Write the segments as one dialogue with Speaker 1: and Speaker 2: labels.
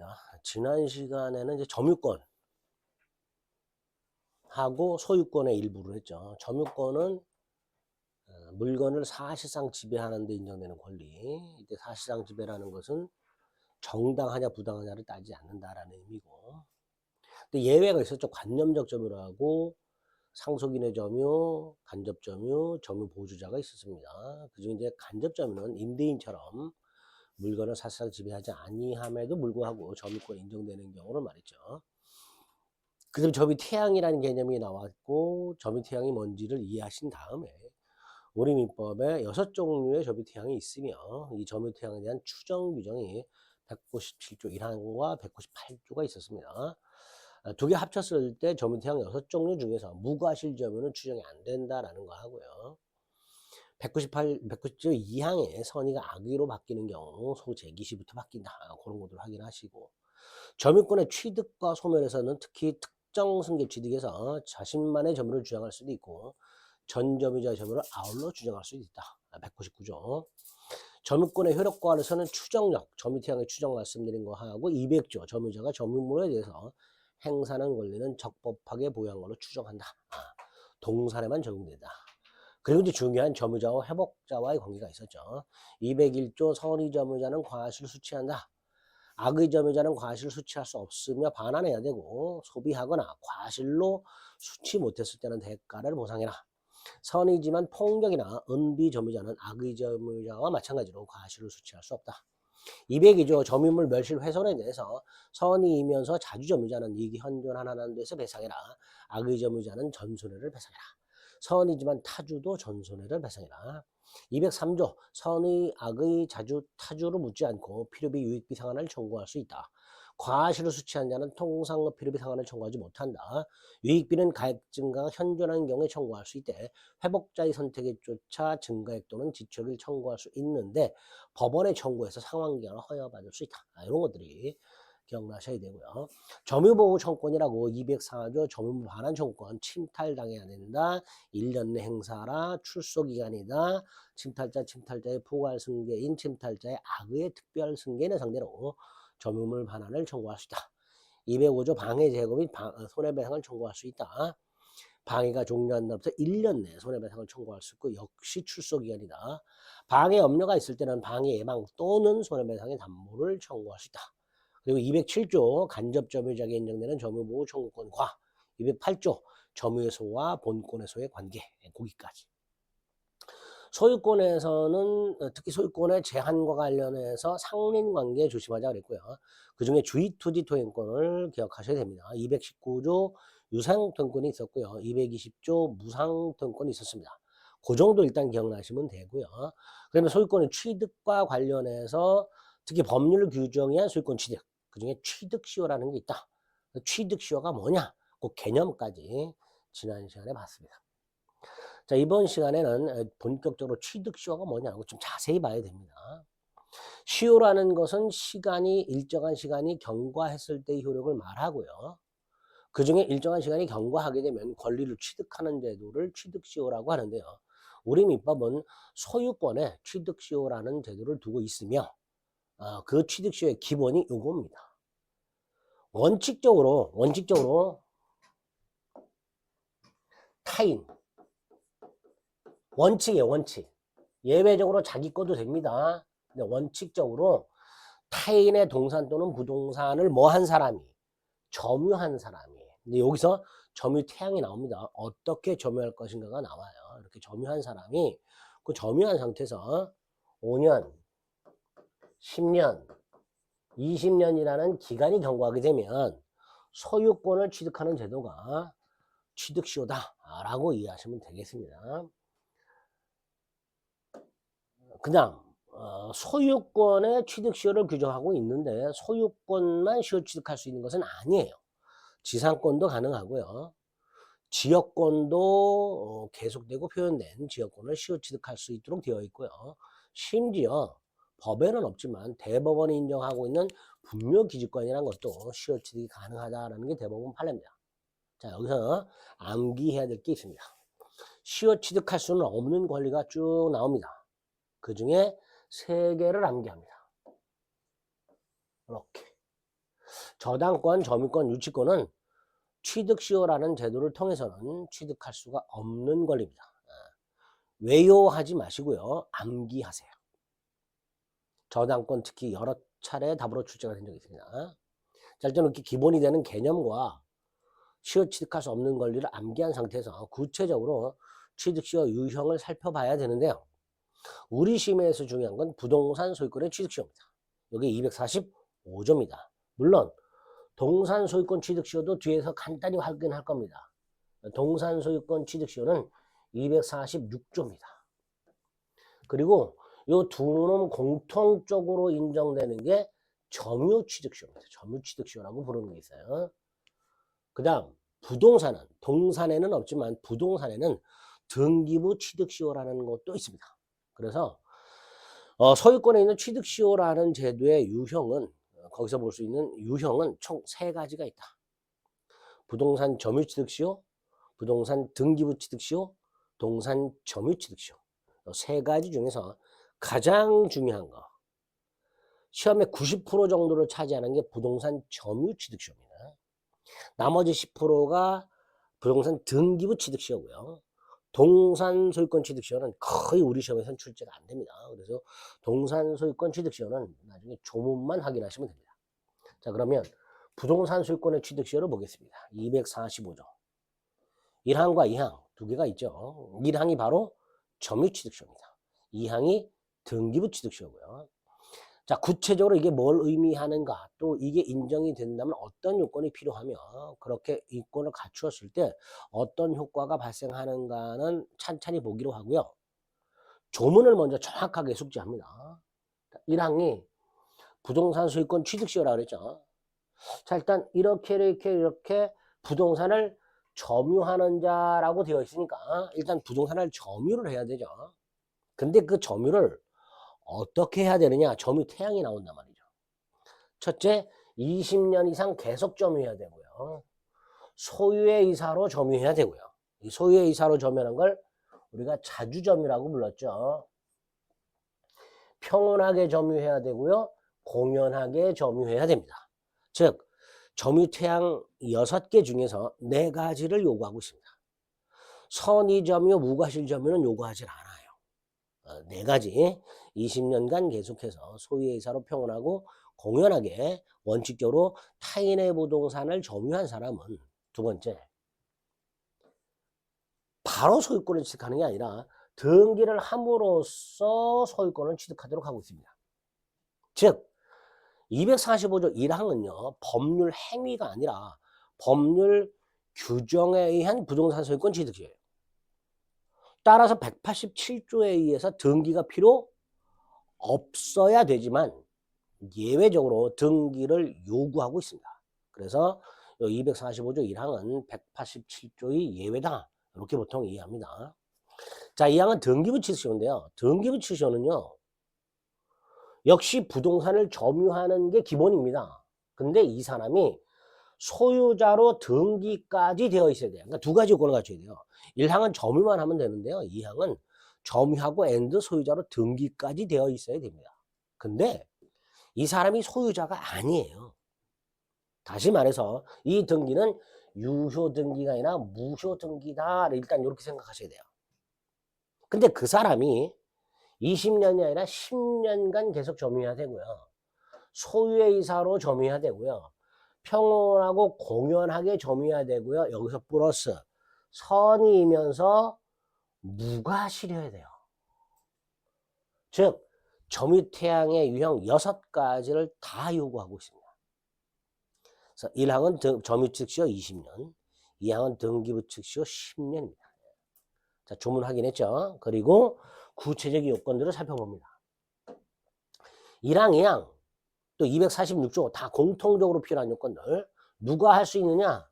Speaker 1: 됩니다. 지난 시간에는 이제 점유권하고 소유권의 일부를 했죠. 점유권은 물건을 사실상 지배하는 데 인정되는 권리. 이때 사실상 지배라는 것은 정당하냐 부당하냐를 따지지 않는다라는 의미고. 근데 예외가 있었죠. 관념적 점유라고 상속인의 점유, 간접 점유, 점유 보주자가 있었습니다. 그중에 이제 간접 점유는 임대인처럼 물건을 사실상 지배하지 아니함에도 불구하고 점유권이 인정되는 경우를 말했죠. 그다음에 점유태양이라는 개념이 나왔고, 점유태양이 뭔지를 이해하신 다음에 우리 민법에 6종류의 점유태양이 있으며, 이 점유태양에 대한 추정 규정이 197조 1항과 198조가 있었습니다. 두 개 합쳤을 때 점유태양 6종류 중에서 무과실 점유는 추정이 안 된다라는 거 하고요. 197조 2항에 선의가 악의로 바뀌는 경우 소재기시부터 바뀐다. 그런 것들 확인하시고, 점유권의 취득과 소멸에서는 특히 특정 승계 취득에서 자신만의 점유를 주장할 수도 있고 전 점유자의 점유를 아울러 주장할 수도 있다. 199조. 점유권의 효력과 관해서는 추정력, 점유태양의 추정 말씀드린 거 하고 200조. 점유자가 점유물에 대해서 행사하는 권리는 적법하게 보유한 걸로 추정한다. 동산에만 적용된다. 그리고 이제 중요한 점유자와 회복자와의 관계가 있었죠. 201조 선의 점유자는 과실을 수취한다. 악의 점유자는 과실을 수취할 수 없으며 반환해야 되고, 소비하거나 과실로 수취 못했을 때는 대가를 보상해라. 선이지만 폭력이나 은비 점유자는 악의 점유자와 마찬가지로 과실을 수취할 수 없다. 202조 점유물 멸실 훼손에 대해서 선이이면서 자주 점유자는 이익이 현존하는 데서 배상해라. 악의 점유자는 전손해를 배상해라. 선이지만 타주도 전손해를 배상해라. 203조 선의 악의 자주 타주로 묻지 않고 필요비 유익비 상환을 청구할 수 있다. 과실을 수취한 자는 통상의 필요비 상환을 청구하지 못한다. 유익비는 가액 증가가 현존하는 경우에 청구할 수 있대. 회복자의 선택에 쫓아 증가액 또는 지출을 청구할 수 있는데 법원에 청구해서 상환기한을 허여받을 수 있다. 이런 것들이 기억나셔야 되고요. 점유보호 청구권이라고 204조 점유물 반환 청구권, 침탈당해야 된다. 1년 내 행사라. 출소기간이다. 침탈자의 포괄 승계인 침탈자의 악의의 특별 승계인을 상대로 점유물 반환을 청구할 수 있다. 205조 방해 제거 및 손해배상을 청구할 수 있다. 방해가 종료한 날부터 1년 내에 손해배상을 청구할 수 있고, 역시 출소기간이다. 방해 염려가 있을 때는 방해 예방 또는 손해배상의 담보를 청구할 수 있다. 그리고 207조 간접점유자에게 인정되는 점유보호 청구권과 208조 점유소와 본권의소의 관계, 거기까지. 소유권에서는 특히 소유권의 제한과 관련해서 상린관계 조심하자 그랬고요. 그중에 주의투지토행권을 기억하셔야 됩니다. 219조 유상통권이 있었고요. 220조 무상통권이 있었습니다. 그 정도 일단 기억나시면 되고요. 그러면 소유권의 취득과 관련해서 특히 법률 규정에 소유권 취득, 그중에 취득시효라는 게 있다. 취득시효가 뭐냐? 그 개념까지 지난 시간에 봤습니다. 자, 이번 시간에는 본격적으로 취득시효가 뭐냐고 좀 자세히 봐야 됩니다. 시효라는 것은 일정한 시간이 경과했을 때의 효력을 말하고요. 그중에 일정한 시간이 경과하게 되면 권리를 취득하는 제도를 취득시효라고 하는데요. 우리 민법은 소유권에 취득시효라는 제도를 두고 있으며, 그 취득시효의 기본이 요겁니다. 원칙적으로 타인, 원칙이에요, 원칙. 예외적으로 자기 것도 됩니다. 근데 원칙적으로 타인의 동산 또는 부동산을 한 사람이, 점유한 사람이. 근데 여기서 점유태양이 나옵니다. 어떻게 점유할 것인가가 나와요. 이렇게 점유한 사람이 그 점유한 상태에서 5년, 10년, 20년이라는 기간이 경과하게 되면 소유권을 취득하는 제도가 취득시효다라고 이해하시면 되겠습니다. 그냥 소유권의 취득시효를 규정하고 있는데 소유권만 시효 취득할 수 있는 것은 아니에요. 지상권도 가능하고요. 지역권도 계속되고 표현된 지역권을 시효 취득할 수 있도록 되어 있고요. 심지어 법에는 없지만 대법원이 인정하고 있는 분묘기지권이라는 것도 시효 취득이 가능하다라는 게 대법원 판례입니다. 자, 여기서 암기해야 될 게 있습니다. 시효 취득할 수는 없는 권리가 쭉 나옵니다. 그 중에 3개를 암기합니다. 이렇게. 저당권, 점유권, 유치권은 취득시효라는 제도를 통해서는 취득할 수가 없는 권리입니다. 외요하지 마시고요. 암기하세요. 저당권 특히 여러 차례 답으로 출제가 된 적이 있습니다. 자, 일단 이렇게 기본이 되는 개념과 시효 취득할 수 없는 권리를 암기한 상태에서 구체적으로 취득시효 유형을 살펴봐야 되는데요. 우리 심의에서 중요한 건 부동산 소유권의 취득시효입니다. 여기 245조입니다. 물론 동산 소유권 취득시효도 뒤에서 간단히 확인할 겁니다. 동산 소유권 취득시효는 246조입니다. 그리고 이 두 놈 공통적으로 인정되는 게 점유취득시효입니다. 점유취득시효라고 부르는 게 있어요. 그 다음 부동산은, 동산에는 없지만 부동산에는 등기부 취득시효라는 것도 있습니다. 그래서 소유권에 있는 취득시효라는 제도의 유형은, 거기서 볼 수 있는 유형은 총 3가지가 있다. 부동산 점유취득시효, 부동산 등기부 취득시효, 동산 점유취득시효. 3가지 중에서 가장 중요한 거, 시험의 90% 정도를 차지하는 게 부동산 점유취득시효입니다. 나머지 10%가 부동산 등기부 취득시효고요. 동산 소유권 취득시효는 거의 우리 시험에서는 출제가 안 됩니다. 그래서 동산 소유권 취득시효는 나중에 조문만 확인하시면 됩니다. 자, 그러면 부동산 소유권의 취득시효를 보겠습니다. 245조. 1항과 2항 두 개가 있죠. 1항이 바로 점유취득시효입니다. 2항이 등기부 취득시효고요. 자, 구체적으로 이게 뭘 의미하는가, 또 이게 인정이 된다면 어떤 요건이 필요하며 그렇게 요건을 갖추었을 때 어떤 효과가 발생하는가는 찬찬히 보기로 하고요. 조문을 먼저 정확하게 숙지합니다. 1항이 부동산 소유권 취득시효라고 그랬죠. 자, 일단 이렇게 부동산을 점유하는 자라고 되어 있으니까 일단 부동산을 점유를 해야 되죠. 근데 그 점유를 어떻게 해야 되느냐? 점유 태양이 나온단 말이죠. 첫째, 20년 이상 계속 점유해야 되고요. 소유의 이사로 점유해야 되고요. 이 소유의 이사로 점유하는 걸 우리가 자주점유라고 불렀죠. 평온하게 점유해야 되고요. 공연하게 점유해야 됩니다. 즉, 점유 태양 6개 중에서 4가지를 요구하고 있습니다. 선의점유, 무과실점유는 요구하지 않아요. 4가지 20년간 계속해서 소유의 이사로 평온하고 공연하게 원칙적으로 타인의 부동산을 점유한 사람은, 두 번째, 바로 소유권을 취득하는 게 아니라 등기를 함으로써 소유권을 취득하도록 하고 있습니다. 즉 245조 1항은요 법률 행위가 아니라 법률 규정에 의한 부동산 소유권 취득이에요. 따라서 187조에 의해서 등기가 필요 없어야 되지만 예외적으로 등기를 요구하고 있습니다. 그래서 245조 1항은 187조의 예외다, 이렇게 보통 이해합니다. 자, 이 항은 등기부 취득시효인데요. 등기부 취득시효는요 역시 부동산을 점유하는 게 기본입니다. 근데 이 사람이 소유자로 등기까지 되어 있어야 돼요. 그러니까 2가지 요건을 갖춰야 돼요. 1항은 점유만 하면 되는데요. 2항은 점유하고 앤드 소유자로 등기까지 되어 있어야 됩니다. 근데 이 사람이 소유자가 아니에요. 다시 말해서 이 등기는 유효 등기가 아니라 무효 등기다, 일단 이렇게 생각하셔야 돼요. 근데 그 사람이 20년이 아니라 10년간 계속 점유해야 되고요. 소유의 이사로 점유해야 되고요. 평온하고 공연하게 점유해야 되고요. 여기서 플러스 선이면서 무과실이어야 돼요. 즉 점유태양의 유형 6가지를 다 요구하고 있습니다. 그래서 1항은 점유취득시효 20년, 2항은 등기부취득시효 10년입니다. 자, 조문 확인했죠. 그리고 구체적인 요건들을 살펴봅니다. 1항, 2항, 또 246조 다 공통적으로 필요한 요건들. 누가 할 수 있느냐?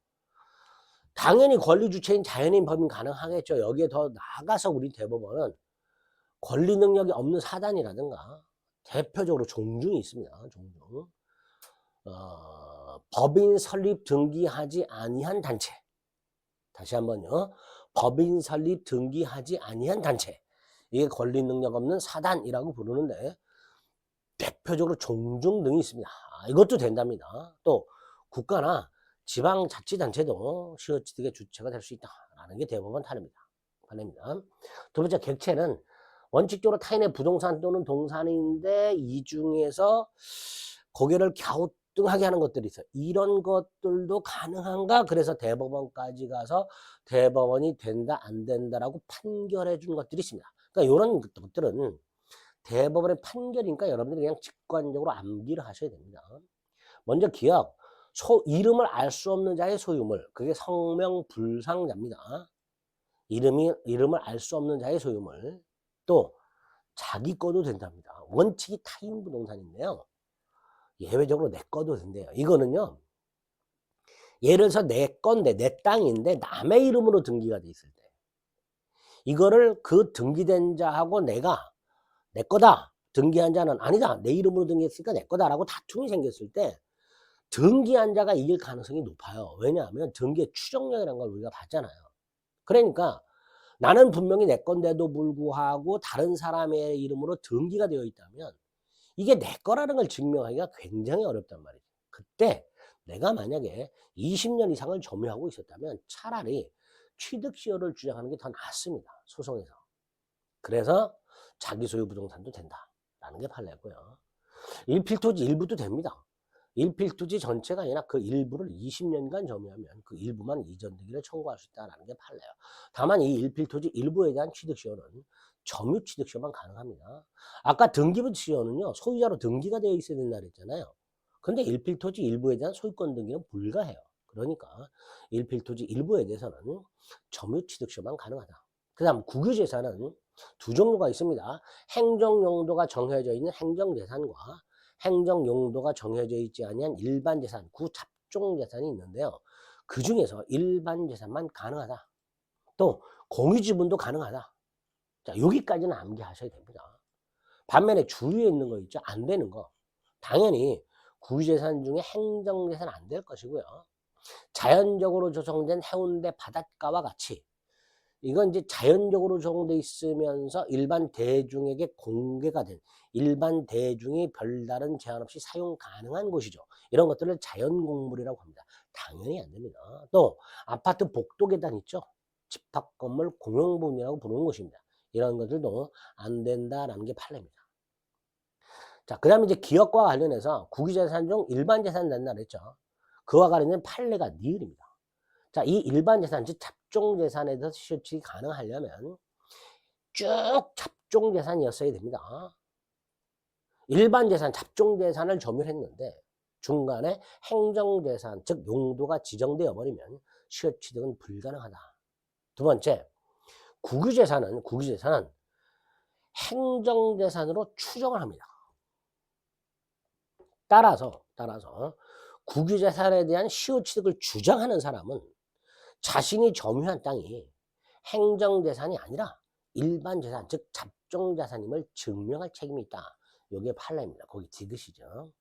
Speaker 1: 당연히 권리주체인 자연인 법인 가능하겠죠. 여기에 더 나아가서 우리 대법원은 권리 능력이 없는 사단이라든가 대표적으로 종중이 있습니다. 종중. 법인 설립 등기하지 아니한 단체. 다시 한번요. 법인 설립 등기하지 아니한 단체. 이게 권리 능력 없는 사단이라고 부르는데 대표적으로 종중 등이 있습니다. 이것도 된답니다. 또 국가나 지방자치단체도 시효취득의 주체가 될 수 있다라는 게 대법원 판례입니다. 두 번째, 객체는 원칙적으로 타인의 부동산 또는 동산인데 이 중에서 고개를 갸우뚱하게 하는 것들이 있어요. 이런 것들도 가능한가? 그래서 대법원까지 가서 대법원이 된다 안 된다라고 판결해 준 것들이 있습니다. 그러니까 이런 것들은 대법원의 판결이니까 여러분들이 그냥 직관적으로 암기를 하셔야 됩니다. 먼저 기억, 이름을 알 수 없는 자의 소유물, 그게 성명불상자입니다. 이름을 알 수 없는 자의 소유물. 또 자기 거도 된답니다. 원칙이 타인 부동산인데요. 예외적으로 내 거도 된대요. 이거는요. 예를 들어서 내 건데 내 땅인데 남의 이름으로 등기가 돼 있을 때 이거를 그 등기된 자하고 내가 내 거다. 등기한 자는 아니다. 내 이름으로 등기했으니까 내 거다라고 다툼이 생겼을 때 등기한 자가 이길 가능성이 높아요. 왜냐하면 등기의 추정력이라는 걸 우리가 봤잖아요. 그러니까 나는 분명히 내 건데도 불구하고 다른 사람의 이름으로 등기가 되어 있다면 이게 내 거라는 걸 증명하기가 굉장히 어렵단 말이죠. 그때 내가 만약에 20년 이상을 점유하고 있었다면 차라리 취득시효를 주장하는 게 더 낫습니다. 소송에서. 그래서 자기 소유 부동산도 된다라는 게 판례고요. 일필토지 일부도 됩니다. 일필토지 전체가 아니라 그 일부를 20년간 점유하면 그 일부만 이전 등기를 청구할 수 있다는 게 판례예요. 다만 이 일필토지 일부에 대한 취득시효는 점유 취득시효만 가능합니다. 아까 등기부 시효는요. 소유자로 등기가 되어 있어야 된다 그랬잖아요. 근데 일필토지 일부에 대한 소유권 등기는 불가해요. 그러니까 일필토지 일부에 대해서는 점유 취득시효만 가능하다. 그 다음 국유재산은 두 종류가 있습니다. 행정용도가 정해져 있는 행정재산과 행정용도가 정해져 있지 아니한 일반재산, 구잡종재산이 있는데요. 그 중에서 일반재산만 가능하다. 또 공유지분도 가능하다. 자, 여기까지는 암기하셔야 됩니다. 반면에 주위에 있는 거 있죠? 안 되는 거. 당연히 국유재산 중에 행정재산 안 될 것이고요. 자연적으로 조성된 해운대 바닷가와 같이 이건 이제 자연적으로 조성돼 있으면서 일반 대중에게 공개가 된 일반 대중이 별다른 제한 없이 사용 가능한 곳이죠. 이런 것들을 자연공물이라고 합니다. 당연히 안 됩니다. 또 아파트 복도 계단 있죠. 집합건물 공용분이라고 부르는 곳입니다. 이런 것들도 안 된다라는 게 판례입니다. 자, 그 다음에 이제 기업과 관련해서 국유재산 중 일반재산 된다 그랬죠. 그와 관련된 판례가 니을입니다. 자, 이 일반재산, 즉 잡종재산에 대해서 시효취득이 가능하려면 쭉 잡종재산이었어야 됩니다. 일반재산, 잡종재산을 점유했는데 중간에 행정재산, 즉 용도가 지정되어 버리면 시효취득은 불가능하다. 두 번째, 국유재산은 행정재산으로 추정을 합니다. 따라서 국유재산에 대한 시효취득을 주장하는 사람은 자신이 점유한 땅이 행정재산이 아니라 일반재산, 즉 잡종재산임을 증명할 책임이 있다. 이게 판례입니다. 거기 디귿이죠.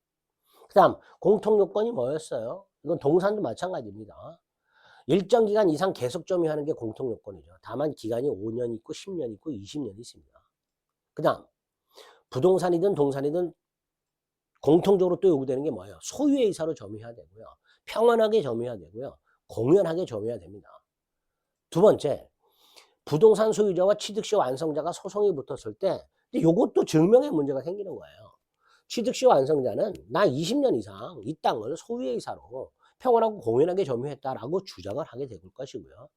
Speaker 1: 그 다음 공통요건이 뭐였어요? 이건 동산도 마찬가지입니다. 일정 기간 이상 계속 점유하는 게 공통요건이죠. 다만 기간이 5년 있고 10년 있고 20년 있습니다. 그 다음 부동산이든 동산이든 공통적으로 또 요구되는 게 뭐예요? 소유의 이사로 점유해야 되고요. 평안하게 점유해야 되고요. 공연하게 점유해야 됩니다. 두 번째, 부동산 소유자와 취득시효 완성자가 소송이 붙었을 때 이것도 증명의 문제가 생기는 거예요. 취득시효 완성자는 나 20년 이상 이 땅을 소유의 이사로 평안하고 공연하게 점유했다라고 주장을 하게 될 것이고요.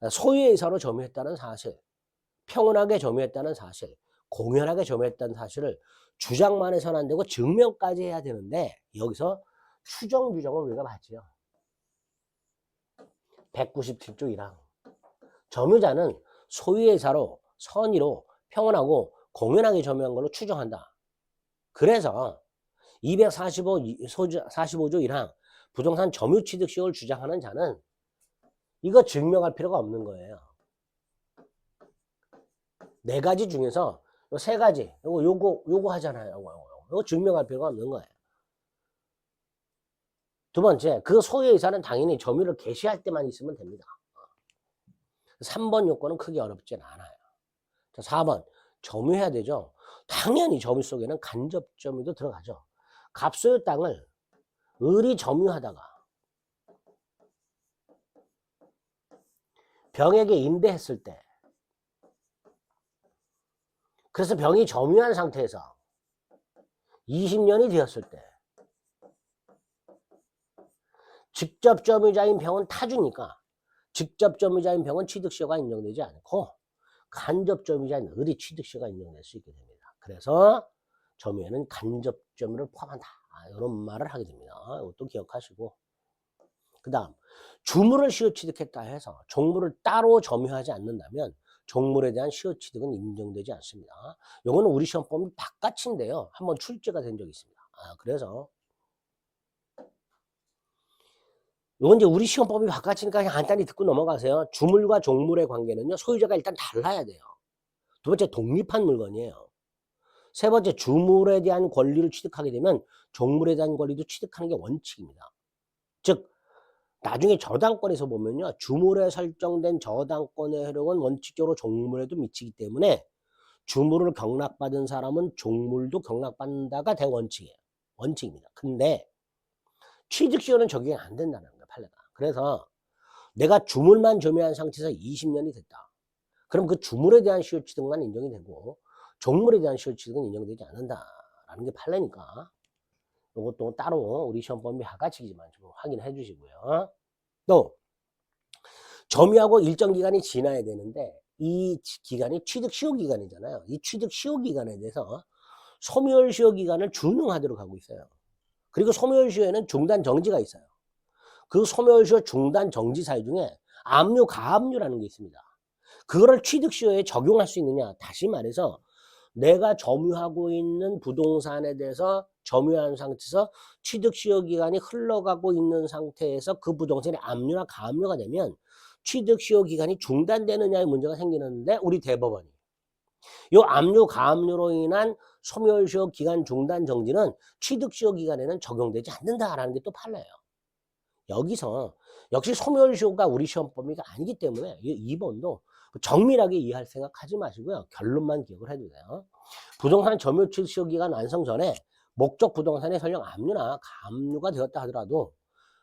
Speaker 1: 소유의 이사로 점유했다는 사실, 평온하게 점유했다는 사실, 공연하게 점유했다는 사실을 주장만 해서는 안 되고 증명까지 해야 되는데 여기서 추정 규정을 우리가 봤죠. 197조 1항. 점유자는 소유의 이사로 선의로 평온하고 공연하게 점유한 걸로 추정한다. 그래서 245조 1항 부동산 점유취득시효를 주장하는 자는 이거 증명할 필요가 없는 거예요. 네 가지 중에서 요 세 가지 요거 하잖아요. 요거 증명할 필요가 없는 거예요. 두 번째, 그 소유의 이사는 당연히 점유를 개시할 때만 있으면 됩니다. 3번 요건은 크게 어렵진 않아요. 자, 4번 점유해야 되죠. 당연히 점유 속에는 간접 점유도 들어가죠. 갑소유 땅을 을이 점유하다가 병에게 임대했을 때, 그래서 병이 점유한 상태에서 20년이 되었을 때 직접 점유자인 병은 타주니까 직접 점유자인 병은 취득시효가 인정되지 않고 간접 점유자인 을이 취득시효가 인정될 수 있게 됩니다. 그래서 점유에는 간접 점유를 포함한다. 이런 말을 하게 됩니다. 이것도 기억하시고, 그 다음 주물을 시효 취득했다 해서 종물을 따로 점유하지 않는다면 종물에 대한 시효 취득은 인정되지 않습니다. 이거는 우리 시험법이 바깥인데요. 한번 출제가 된 적이 있습니다. 그래서 이건 이제 우리 시험법이 바깥이니까 그냥 간단히 듣고 넘어가세요. 주물과 종물의 관계는요, 소유자가 일단 달라야 돼요. 두 번째, 독립한 물건이에요. 세 번째, 주물에 대한 권리를 취득하게 되면 종물에 대한 권리도 취득하는 게 원칙입니다. 즉 나중에 저당권에서 보면요, 주물에 설정된 저당권의 효력은 원칙적으로 종물에도 미치기 때문에 주물을 경락받은 사람은 종물도 경락받는다가 대원칙이에요. 원칙입니다. 근데 취득시효는 적용이 안 된다는 거예요, 판례가. 그래서 내가 주물만 점유한 상태에서 20년이 됐다. 그럼 그 주물에 대한 시효 취득만 인정이 되고 종물에 대한 시효 취득은 인정되지 않는다라는 게 판례니까 이것도 따로 우리 시험법이 하가치지만 좀 확인해 주시고요. 또 점유하고 일정 기간이 지나야 되는데 이 기간이 취득 시효 기간이잖아요. 이 취득 시효 기간에 대해서 소멸 시효 기간을 준용하도록 하고 있어요. 그리고 소멸 시효에는 중단 정지가 있어요. 그 소멸 시효 중단 정지 사유 중에 압류 가압류라는 게 있습니다. 그거를 취득 시효에 적용할 수 있느냐? 다시 말해서 내가 점유하고 있는 부동산에 대해서 점유한 상태에서 취득 시효 기간이 흘러가고 있는 상태에서 그 부동산이 압류나 가압류가 되면 취득 시효 기간이 중단되느냐의 문제가 생기는데, 우리 대법원이 요 압류 가압류로 인한 소멸 시효 기간 중단 정지는 취득 시효 기간에는 적용되지 않는다라는 게 또 판례예요. 여기서 역시 소멸 시효가 우리 시험법이 아니기 때문에 이 2번도 정밀하게 이해할 생각하지 마시고요. 결론만 기억을 해도 돼요. 부동산 점유 취득 시효 기간 완성 전에 목적 부동산이 설령 압류나 가압류가 되었다 하더라도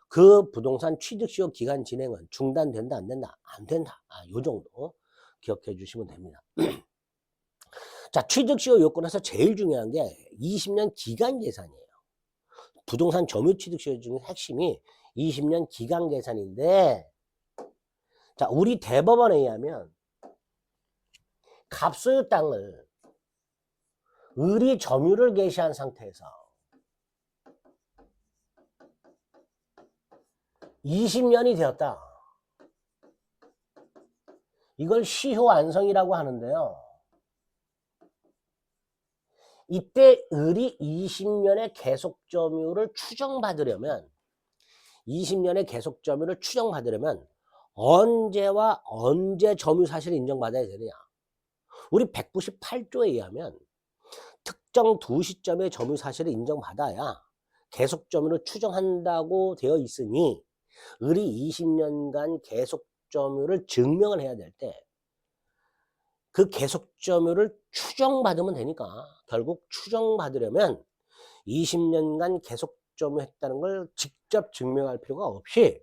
Speaker 1: 그 부동산 취득 시효 기간 진행은 중단된다 안 된다? 안 된다. 요 정도 기억해 주시면 됩니다. 자, 취득 시효 요건에서 제일 중요한 게 20년 기간 계산이에요. 부동산 점유 취득 시효 중에 핵심이 20년 기간 계산인데, 자, 우리 대법원에 의하면 갑소유 땅을 을이 점유를 개시한 상태에서 20년이 되었다. 이걸 시효 완성이라고 하는데요. 이때 을이 20년의 계속 점유를 추정받으려면 20년의 계속 점유를 추정받으려면 언제와 언제 점유 사실을 인정받아야 되느냐? 우리 198조에 의하면 특정 두 시점의 점유 사실을 인정받아야 계속 점유를 추정한다고 되어 있으니 을이 20년간 계속 점유를 증명을 해야 될 때 그 계속 점유를 추정받으면 되니까, 결국 추정받으려면 20년간 계속 점유했다는 걸 직접 증명할 필요가 없이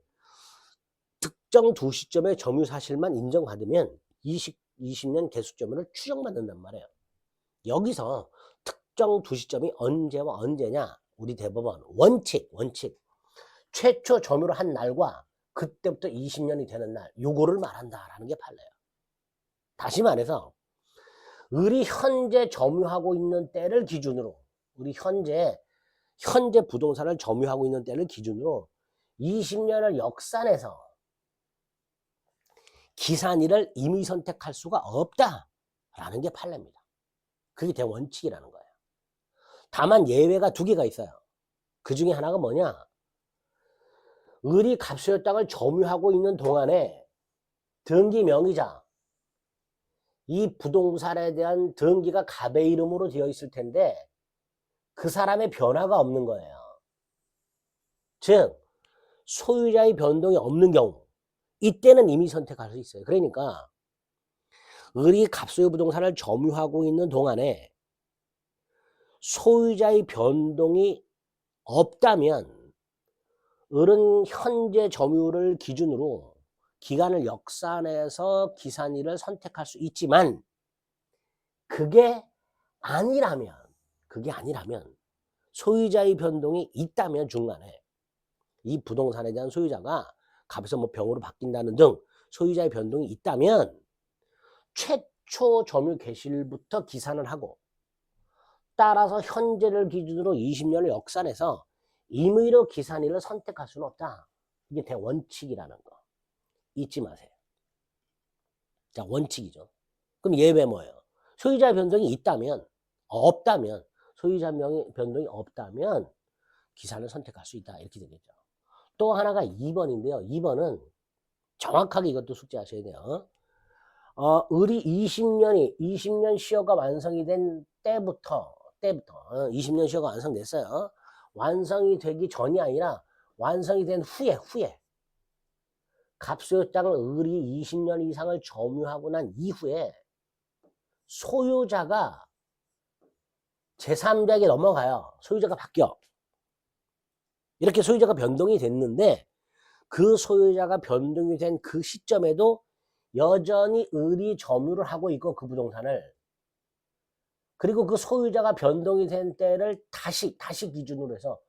Speaker 1: 특정 두 시점의 점유 사실만 인정받으면 20년 계속 점유를 추정받는단 말이에요. 여기서 특정 두 시점이 언제와 언제냐? 우리 대법원 원칙 최초 점유를 한 날과 그때부터 20년이 되는 날, 요거를 말한다라는 게 판례예요. 다시 말해서 을이 현재 점유하고 있는 때를 기준으로, 우리 현재 부동산을 점유하고 있는 때를 기준으로 20년을 역산해서 기산일을 임의 선택할 수가 없다라는 게 판례입니다. 그게 대원칙이라는 거예요. 다만 예외가 두 개가 있어요. 그 중에 하나가 뭐냐? 을이 갑소유 땅을 점유하고 있는 동안에 등기 명의자, 이 부동산에 대한 등기가 갑의 이름으로 되어 있을 텐데 그 사람의 변화가 없는 거예요. 즉 소유자의 변동이 없는 경우, 이때는 임의 선택할 수 있어요. 그러니까 을이 갑소유 부동산을 점유하고 있는 동안에 소유자의 변동이 없다면 을은 현재 점유를 기준으로 기간을 역산해서 기산일을 선택할 수 있지만 그게 아니라면 소유자의 변동이 있다면 중간에 이 부동산에 대한 소유자가 값에서 뭐 병으로 바뀐다는 등 소유자의 변동이 있다면 최초 점유 개시일부터 기산을 하고 따라서 현재를 기준으로 20년을 역산해서 임의로 기산일을 선택할 수는 없다. 이게 대원칙이라는 거 잊지 마세요. 자, 원칙이죠. 그럼 예외 뭐예요? 소유자 변동이 있다면, 없다면, 소유자 변동이 없다면 기산을 선택할 수 있다. 이렇게 되겠죠. 또 하나가 2번인데요. 2번은 정확하게 이것도 숙지하셔야 돼요. 을이 20년 시효가 완성이 된 때부터 20년 시효가 완성됐어요. 완성이 되기 전이 아니라 완성이 된 후에 갑소유 땅을 을이 20년 이상을 점유하고 난 이후에 소유자가 제3자에게 넘어가요. 소유자가 바뀌어. 이렇게 소유자가 변동이 됐는데 그 소유자가 변동이 된 그 시점에도 여전히 을이 점유를 하고 있고 그 부동산을, 그리고 그 소유자가 변동이 된 때를 다시 기준으로 해서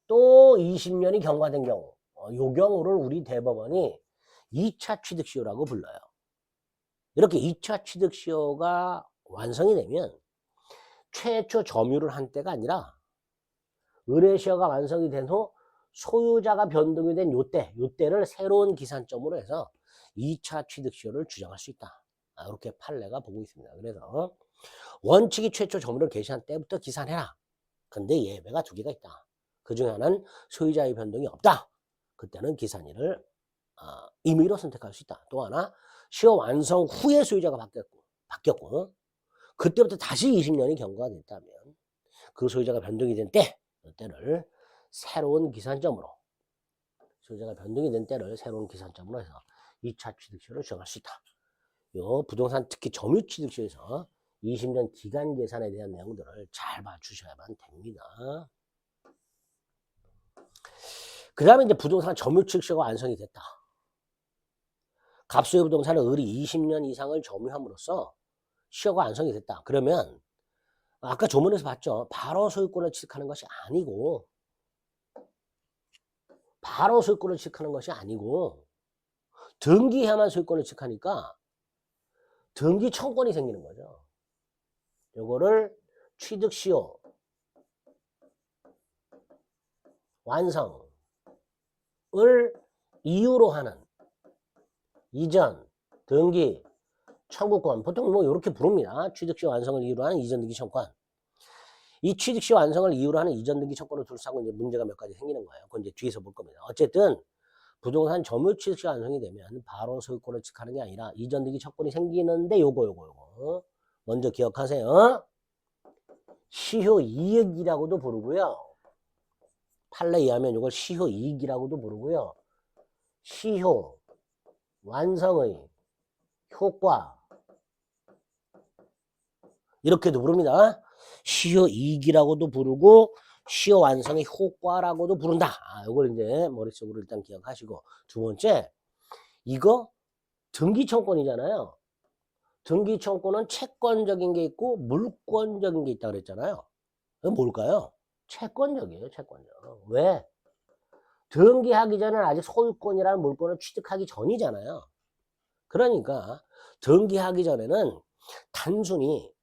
Speaker 1: 또 20년이 경과된 경우, 요 경우를 우리 대법원이 2차 취득시효라고 불러요. 이렇게 2차 취득시효가 완성이 되면 최초 점유를 한 때가 아니라 의뢰시효가 완성이 된 후 소유자가 변동이 된 요때를 새로운 기산점으로 해서 2차 취득시효를 주장할 수 있다. 이렇게 판례가 보고 있습니다. 그래서 원칙이 최초 점유를 개시한 때부터 기산해라. 근데 예외가 2개가 있다. 그 중에 하나는 소유자의 변동이 없다. 그때는 기산일을 임의로 선택할 수 있다. 또 하나, 시효 완성 후에 소유자가 바뀌었고 그때부터 다시 20년이 경과가 됐다면 그 소유자가 변동이 된 때를 새로운 기산점으로, 소유자가 변동이 된 때를 새로운 기산점으로 해서 2차 취득시효를 주장할 수 있다. 요 부동산 특히 점유 취득시효에서 20년 기간 계산에 대한 내용들을 잘 봐주셔야만 됩니다. 그 다음에 이제 부동산 점유 취득시효가 완성이 됐다. 갑소유 부동산은 을이 20년 이상을 점유함으로써 시효가 완성이 됐다. 그러면 아까 조문에서 봤죠. 바로 소유권을 취득하는 것이 아니고 등기해야만 소유권을 취득하니까 등기 청권이 생기는 거죠. 요거를 취득시효 완성을 이유로 하는 이전, 등기, 청구권, 보통 뭐 이렇게 부릅니다. 취득시효 완성을 이유로 하는 이전 등기 청구권. 이 취득시효 완성을 이유로 하는 이전 등기 청구권을 둘러싸고 이제 문제가 몇 가지 생기는 거예요. 그건 이제 뒤에서 볼 겁니다. 어쨌든 부동산 점유 취득시효 완성이 되면 바로 소유권을 취득하는 게 아니라 이전 등기 청구권이 생기는데 요거 먼저 기억하세요. 시효 이익이라고도 부르고요. 판례에 의하면 이걸 시효 이익이라고도 부르고요. 시효 완성의 효과 이렇게도 부릅니다. 시효 이익이라고도 부르고 시효 완성의 효과라고도 부른다. 이걸 이제 머릿속으로 일단 기억하시고, 두 번째, 이거 등기청권이잖아요. 등기청권은 채권적인 게 있고 물권적인 게 있다 그랬잖아요. 그건 뭘까요? 채권적이에요. 채권적. 왜? 등기하기 전에는 아직 소유권이라는 물권을 취득하기 전이잖아요. 그러니까 등기하기 전에는 단순히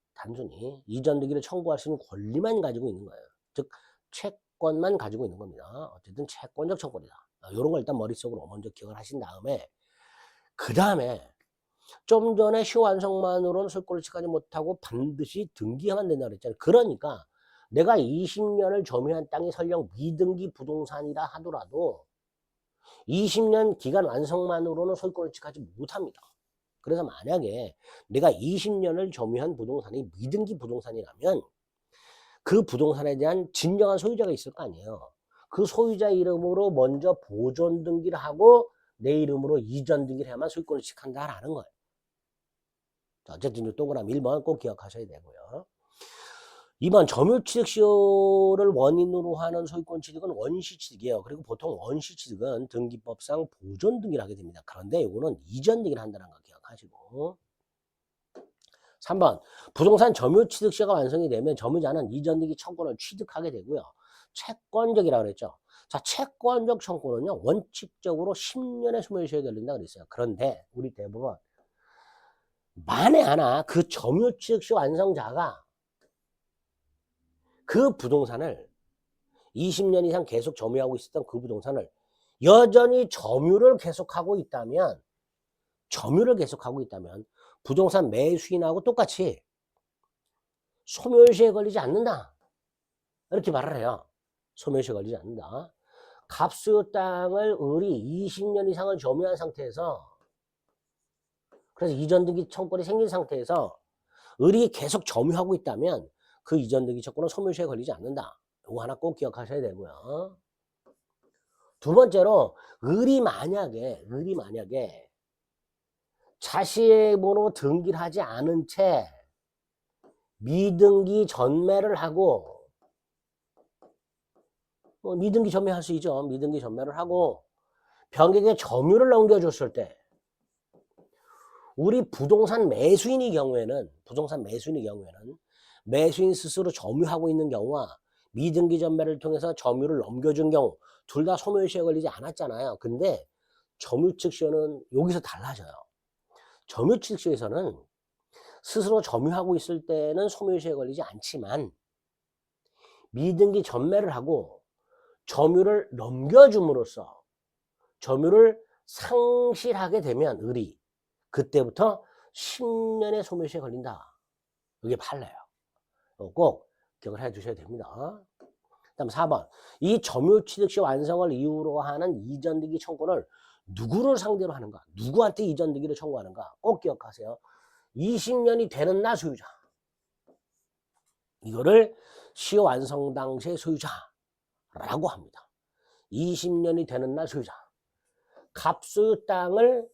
Speaker 1: 이전 등기를 청구할 수 있는 권리만 가지고 있는 거예요. 즉 채권만 가지고 있는 겁니다. 어쨌든 채권적 청권이다. 이런 걸 일단 머릿속으로 먼저 기억을 하신 다음에, 그 다음에 좀 전에 시효 완성만으로는 소유권을 취득하지 못하고 반드시 등기해야만 된다고 그랬잖아요. 그러니까 내가 20년을 점유한 땅이 설령 미등기 부동산이라 하더라도 20년 기간 완성만으로는 소유권을 취득하지 못합니다. 그래서 만약에 내가 20년을 점유한 부동산이 미등기 부동산이라면 그 부동산에 대한 진정한 소유자가 있을 거 아니에요. 그 소유자 이름으로 먼저 보존 등기를 하고 내 이름으로 이전 등기를 해야만 소유권을 취득한다라는 거예요. 어쨌든 동그라미 1번 꼭 기억하셔야 되고요. 2번 점유취득시효를 원인으로 하는 소유권 취득은 원시취득이에요. 그리고 보통 원시취득은 등기법상 보존 등기를 하게 됩니다. 그런데 이거는 이전 등기를 한다는 거 기억하시고. 3번 부동산 점유취득시효가 완성이 되면 점유자는 이전 등기 청구를 취득하게 되고요. 채권적이라고 그랬죠. 자, 채권적 청구는요. 원칙적으로 10년의 소멸시효에 걸린다 그랬어요. 그런데 우리 대법원 만에 하나 그 점유취득시 완성자가 그 부동산을 20년 이상 계속 점유하고 있었던 그 부동산을 여전히 점유를 계속하고 있다면 부동산 매수인하고 똑같이 소멸시효에 걸리지 않는다. 이렇게 말을 해요. 소멸시효에 걸리지 않는다. 갑수요 땅을 을이 20년 이상을 점유한 상태에서, 그래서 이전 등기 청구권이 생긴 상태에서 을이 계속 점유하고 있다면 그 이전 등기 청구는 소멸시효에 걸리지 않는다. 이거 하나 꼭 기억하셔야 되고요. 두 번째로 을이 만약에 자신의 등기를 하지 않은 채 미등기 전매를 하고, 미등기 전매할 수 있죠. 미등기 전매를 하고 병에게 점유를 넘겨줬을 때, 우리 부동산 매수인의 경우에는 매수인 스스로 점유하고 있는 경우와 미등기 전매를 통해서 점유를 넘겨준 경우 둘 다 소멸시효에 걸리지 않았잖아요. 근데 점유측시효는 여기서 달라져요. 점유측시효에서는 스스로 점유하고 있을 때는 소멸시효에 걸리지 않지만 미등기 전매를 하고 점유를 넘겨줌으로써 점유를 상실하게 되면 을이 그때부터 10년의 소멸시효에 걸린다. 이게 판례예요. 꼭 기억을 해 주셔야 됩니다. 다음 4번 이 점유취득시 완성을 이유로 하는 이전등기 청구를 누구를 상대로 하는가? 누구한테 이전등기를 청구하는가? 꼭 기억하세요. 20년이 되는 날 소유자. 이거를 시효 완성 당시의 소유자라고 합니다. 20년이 되는 날 소유자. 갑소유 땅을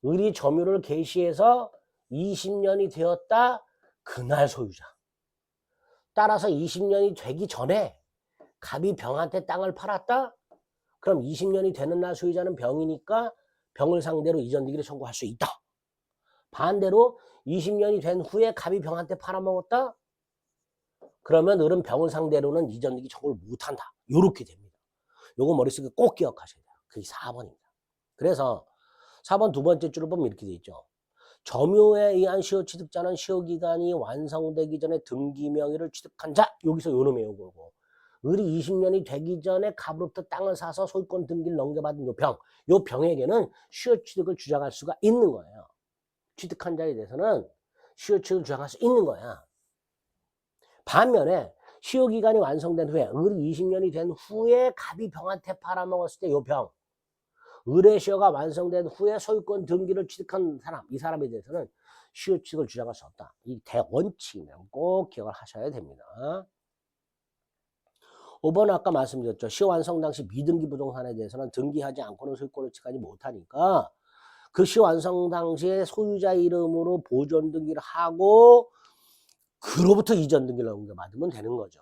Speaker 1: 을이 점유를 개시해서 20년이 되었다. 그날 소유자. 따라서 20년이 되기 전에 갑이 병한테 땅을 팔았다. 그럼 20년이 되는 날 소유자는 병이니까 병을 상대로 이전등기를 청구할 수 있다. 반대로 20년이 된 후에 갑이 병한테 팔아먹었다. 그러면 을은 병을 상대로는 이전등기 청구를 못한다. 이렇게 됩니다. 요거 머릿속에 꼭 기억하셔야 돼요. 그게 4번입니다. 그래서 4번 두 번째 줄을 보면 이렇게 돼 있죠. 점유에 의한 시효취득자는 시효기간이 완성되기 전에 등기 명의를 취득한 자. 여기서 요놈의 요거고. 을이 20년이 되기 전에 갑으로부터 땅을 사서 소유권 등기를 넘겨받은 요 병에게는 시효취득을 주장할 수가 있는 거예요. 취득한 자에 대해서는 시효취득을 주장할 수 있는 거야. 반면에 시효기간이 완성된 후에 을이 20년이 된 후에 갑이 병한테 팔아먹었을 때 요 병, 을의 시효가 완성된 후에 소유권 등기를 취득한 사람, 이 사람에 대해서는 시효취득을 주장할 수 없다. 이 대원칙이면 꼭 기억을 하셔야 됩니다. 5번 아까 말씀드렸죠. 시효 완성 당시 미등기 부동산에 대해서는 등기하지 않고는 소유권을 취득하지 못하니까 그 시효 완성 당시에 소유자 이름으로 보존 등기를 하고 그로부터 이전 등기를 넘겨받으면 되는 거죠.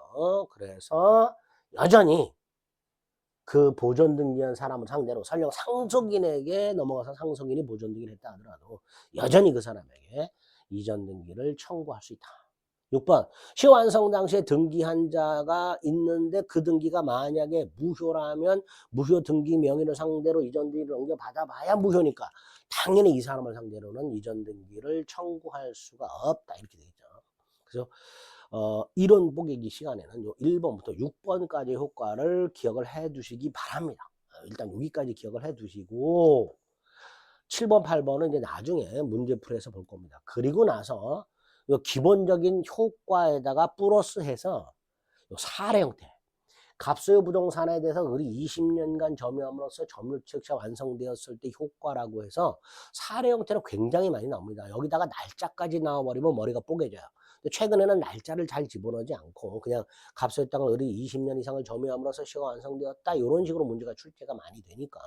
Speaker 1: 그래서 여전히 그 보존 등기한 사람을 상대로 설령 상속인에게 넘어가서 상속인이 보존 등기를 했다 하더라도 여전히 그 사람에게 이전 등기를 청구할 수 있다. 6번 시완성 당시에 등기한 자가 있는데 그 등기가 만약에 무효라면 무효 등기 명의를 상대로 이전 등기를 넘겨받아 봐야 무효니까 당연히 이 사람을 상대로는 이전 등기를 청구할 수가 없다. 이렇게 되겠죠. 그래서 이론 뽀개기 시간에는 요 1번부터 6번까지의 효과를 기억을 해 두시기 바랍니다. 일단 여기까지 기억을 해 두시고 7번, 8번은 이제 나중에 문제풀이에서 볼 겁니다. 그리고 나서 요 기본적인 효과에다가 플러스해서 요 사례 형태. 갑소유 부동산에 대해서 을이 20년간 점유함으로써 점유취득시가 완성되었을 때 효과라고 해서 사례 형태로 굉장히 많이 나옵니다. 여기다가 날짜까지 나와버리면 머리가 뽀개져요. 근데 최근에는 날짜를 잘 집어넣지 않고 그냥 갑소유 땅을 을이 20년 이상을 점유함으로써 시가 완성되었다. 이런 식으로 문제가 출제가 많이 되니까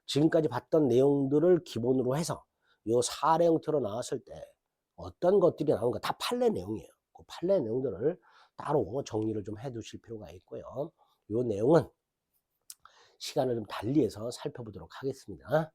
Speaker 1: 지금까지 봤던 내용들을 기본으로 해서 요 사례 형태로 나왔을 때 어떤 것들이 나오는가 다 판례 내용이에요. 그 판례 내용들을 따로 정리를 좀 해 두실 필요가 있고요. 요 내용은 시간을 좀 달리해서 살펴보도록 하겠습니다.